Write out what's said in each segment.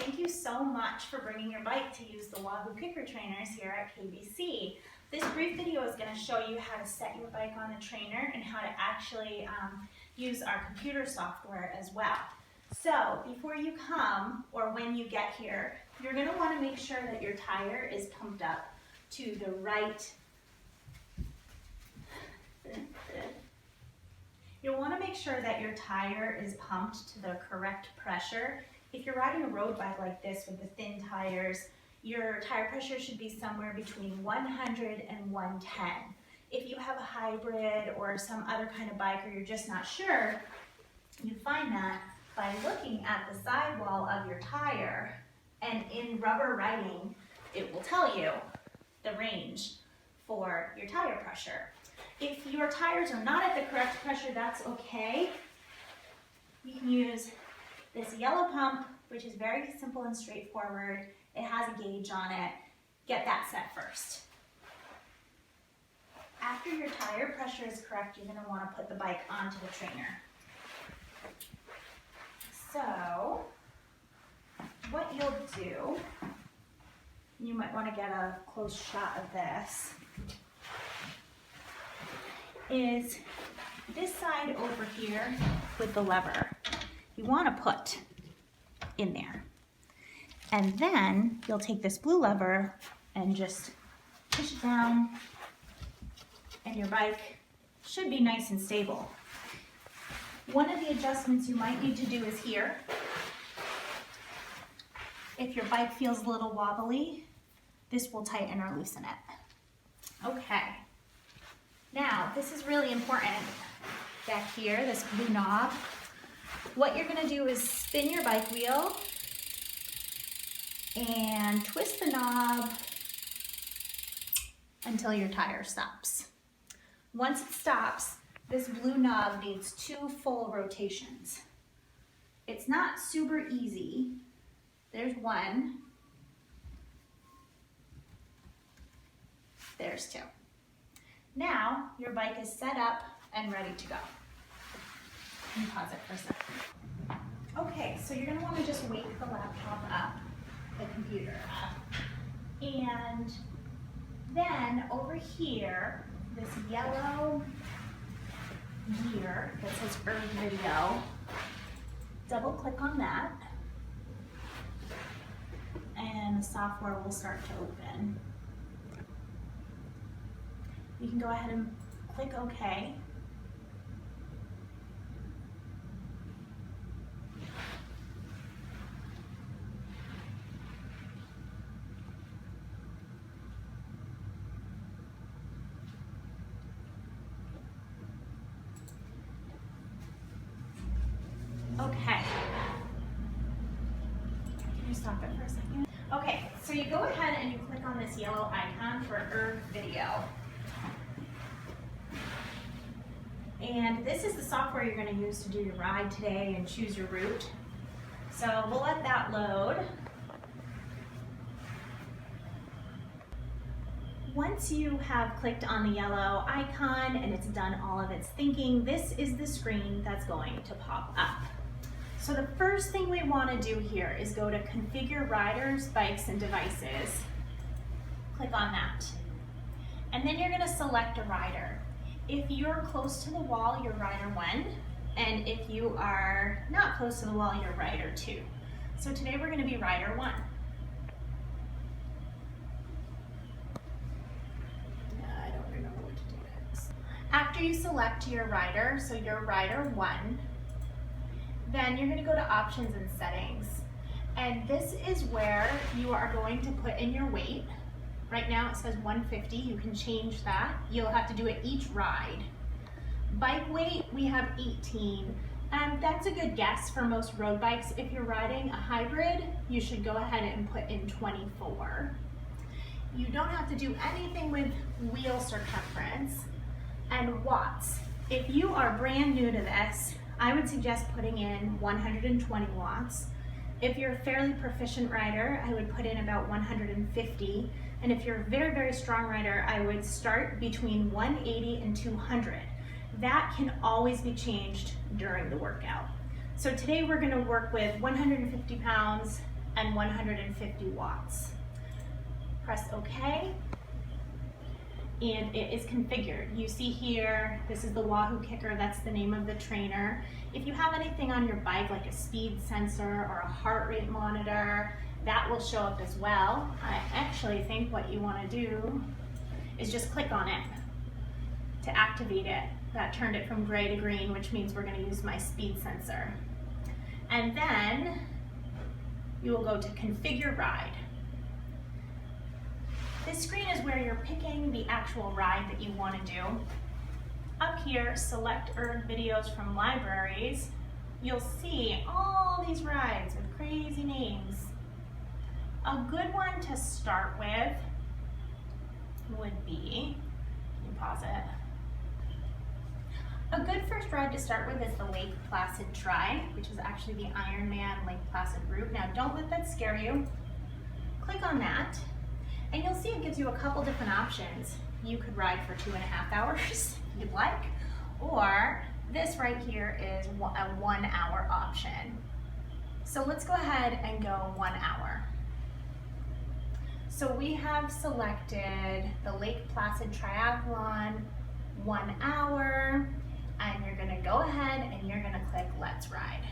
Thank you so much for bringing your bike to use the Wahoo Kicker trainers here at KVC. This brief video is going to show you how to set your bike on the trainer and how to actually use our computer software as well. So before you come, or when you get here, you're going to want to make sure that your tire is pumped up to the right. You'll want to make sure that your tire is pumped to the correct pressure. If you're riding a road bike like this with the thin tires, your tire pressure should be somewhere between 100 and 110. If you have a hybrid or some other kind of bike, or you're just not sure, you find that by looking at the sidewall of your tire, and in rubber writing, it will tell you the range for your tire pressure. If your tires are not at the correct pressure, that's okay. You can use this yellow pump, which is very simple and straightforward. It has a gauge on it. Get that set first. After your tire pressure is correct, you're going to want to put the bike onto the trainer. So, what you'll do, you might want to get a close shot of this, is this side over here with the lever, you want to put in there. And then you'll take this blue lever and just push it down, and your bike should be nice and stable. One of the adjustments you might need to do is here. If your bike feels a little wobbly, this will tighten or loosen it. Okay. Now, this is really important. Back here, this blue knob. What you're going to do is spin your bike wheel and twist the knob until your tire stops. Once it stops, this blue knob needs 2 full rotations. It's not super easy. There's 1. There's 2. Now, your bike is set up and ready to go. Let me pause it for a second. Okay, so you're going to want to just wake the laptop up, the computer up, and then over here, this yellow gear that says Earth Video, double click on that, and the software will start to open. You can go ahead and click OK. Okay. Can you stop it for a second? Okay, so you go ahead and you click on this yellow icon for Earth Video. And this is the software you're going to use to do your ride today and choose your route. So we'll let that load. Once you have clicked on the yellow icon and it's done all of its thinking, this is the screen that's going to pop up. So the first thing we want to do here is go to Configure Riders, Bikes, and Devices. Click on that. And then you're going to select a rider. If you're close to the wall, you're rider 1, and if you are not close to the wall, you're rider 2. So today we're going to be rider 1. I don't remember what to do next. After you select your rider, so you're rider 1, then you're going to go to Options and Settings, and this is where you are going to put in your weight. Right now it says 150, you can change that. You'll have to do it each ride. Bike weight, we have 18. That's a good guess for most road bikes. If you're riding a hybrid, you should go ahead and put in 24. You don't have to do anything with wheel circumference. And watts. If you are brand new to this, I would suggest putting in 120 watts. If you're a fairly proficient rider, I would put in about 150. And if you're a very, very strong rider, I would start between 180 and 200. That can always be changed during the workout. So today we're going to work with 150 pounds and 150 watts. Press OK, and it is configured. You see here, this is the Wahoo Kicker, that's the name of the trainer. If you have anything on your bike like a speed sensor or a heart rate monitor, that will show up as well. I actually think what you want to do is just click on it to activate it. That turned it from gray to green, which means we're going to use my speed sensor. And then you will go to Configure Ride. This screen is where you're picking the actual ride that you want to do. Up here, select Earn Videos from Libraries. You'll see all these rides with crazy names. A good one to start with would be, can you pause it? A good first ride to start with is the Lake Placid Tri, which is actually the Ironman Lake Placid route. Now don't let that scare you. Click on that, and you'll see it gives you a couple different options. You could ride for 2.5 hours if you'd like, or this right here is a 1 hour option. So let's go ahead and go 1 hour. So we have selected the Lake Placid Triathlon 1 hour, and you're gonna go ahead and you're gonna click Let's Ride.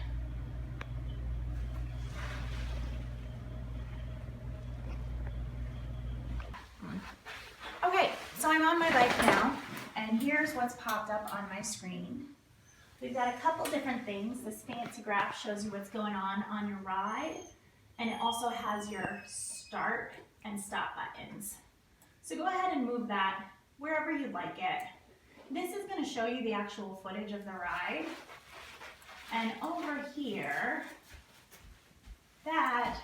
Okay, so I'm on my bike now, and here's what's popped up on my screen. We've got a couple different things. This fancy graph shows you what's going on your ride, and it also has your start and stop buttons. So go ahead and move that wherever you'd like it. This is going to show you the actual footage of the ride. And over here, that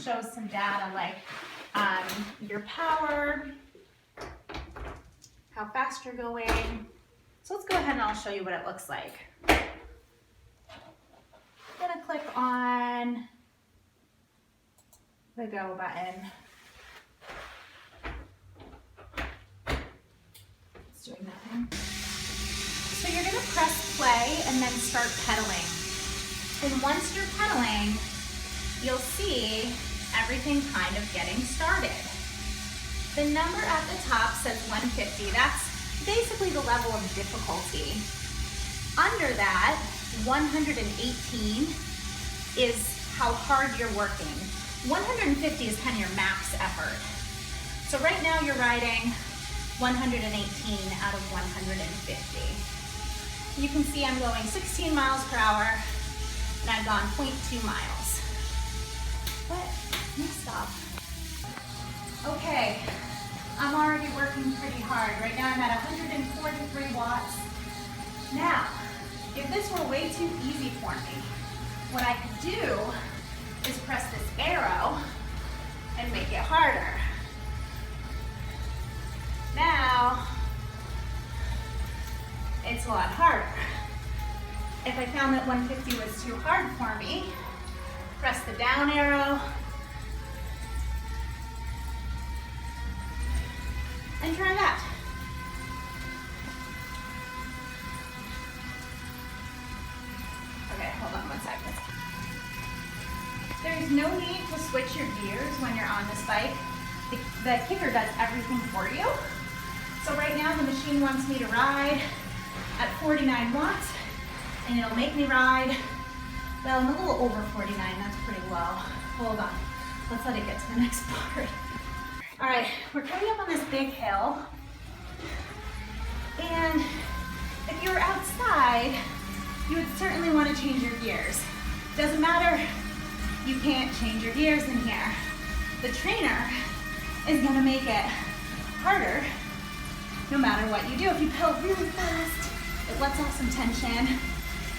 shows some data like your power, how fast you're going. So let's go ahead and I'll show you what it looks like. I'm going to click on the go button. It's doing nothing. So you're going to press play and then start pedaling. And once you're pedaling, you'll see everything kind of getting started. The number at the top says 150. That's basically the level of difficulty. Under that, 118 is how hard you're working. 150 is kind of your max effort. So right now you're riding 118 out of 150. You can see I'm going 16 miles per hour and I've gone 0.2 miles. What? Let me stop. Okay, I'm already working pretty hard. Right now I'm at 143 watts. Now, if this were way too easy for me, what I could do is press this arrow and make it harder. Now, it's a lot harder. If I found that 150 was too hard for me, press the down arrow and try that. Okay, hold on 1 second. There's no need to switch your gears when you're on this bike. The kicker does everything for you. So right now the machine wants me to ride at 49 watts, and it'll make me ride, well, I'm a little over 49, that's pretty low. Hold on, let's let it get to the next part. All right, we're coming up on this big hill, and if you were outside, you would certainly want to change your gears. Doesn't matter, you can't change your gears in here. The trainer is gonna make it harder no matter what you do. If you pedal really fast, it lets off some tension.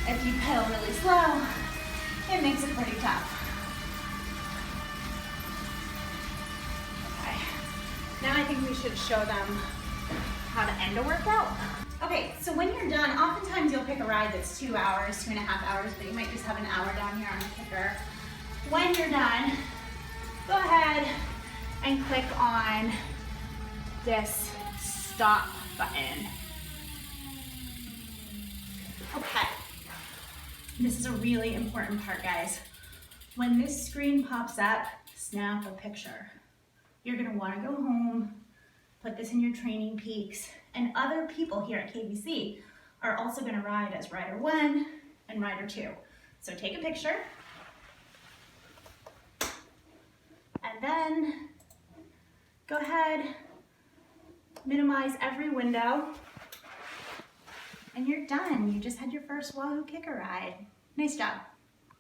If you pedal really slow, it makes it pretty tough. Okay, now I think we should show them how to end a workout. Okay, so when you're done, oftentimes you'll pick a ride that's 2 hours, 2.5 hours, but you might just have an hour down here on the kicker. When you're done, go ahead and click on this stop button. Okay, this is a really important part, guys. When this screen pops up, snap a picture. You're gonna wanna go home, put this in your training peaks, and other people here at KVC are also gonna ride as Rider 1 and Rider 2. So take a picture, and then go ahead, minimize every window, and you're done. You just had your first Wahoo Kicker ride. Nice job.